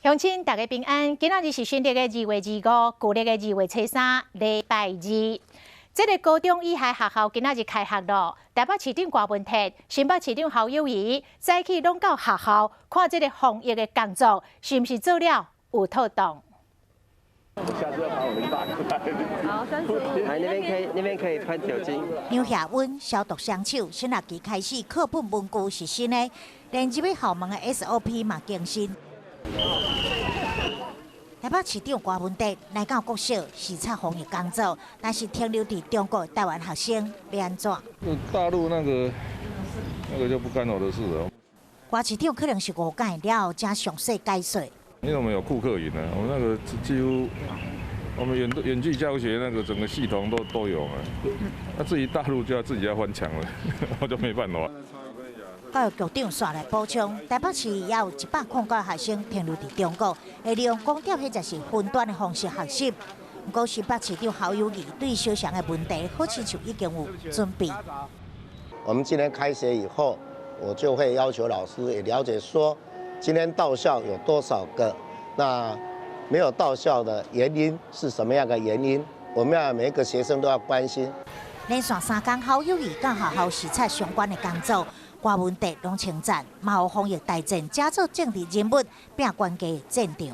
乡亲大家平安，今仔日是新历的2月25，旧历的2月初3，礼拜二。这个高中以下学校今仔日开学咯。台北市长郭文哲、新北市长侯友宜早起拢到学校看这个防疫的工作，是不是做了有妥当？下次要把我们打出来。好，31。来那边可以喷酒精。量下温、消毒双手。新学期开始课本文具是新的，连入去校门的 SOP 嘛更新。台北市长郭文哲来到国小视察防疫工作，但是停留在中国台湾学生要安怎？大陆那个就不干我的事了。郭市长可能是误解了后才详细解说。因为我们有库克营呢，我们那个几乎我们远距教学那个整个系统都有嘛。那至于大陆就要自己要翻墙了，我就没办法。教育局长刷来补充，台北市也有100个学生停留在中国，会利用光碟或者是分段的方式学习。不过，新北市长侯友宜对小翔的问题，好像就已经有准备。我们今天开学以后，我就会要求老师也了解说，今天到校有多少个，那没有到校的原因是什么样的原因，我们要每一个学生都要关心。连续3天，侯友宜到学校视察相关的工作。郭文哲拢称赞，嘛有防疫大战，加做政治人物，拼关键战场。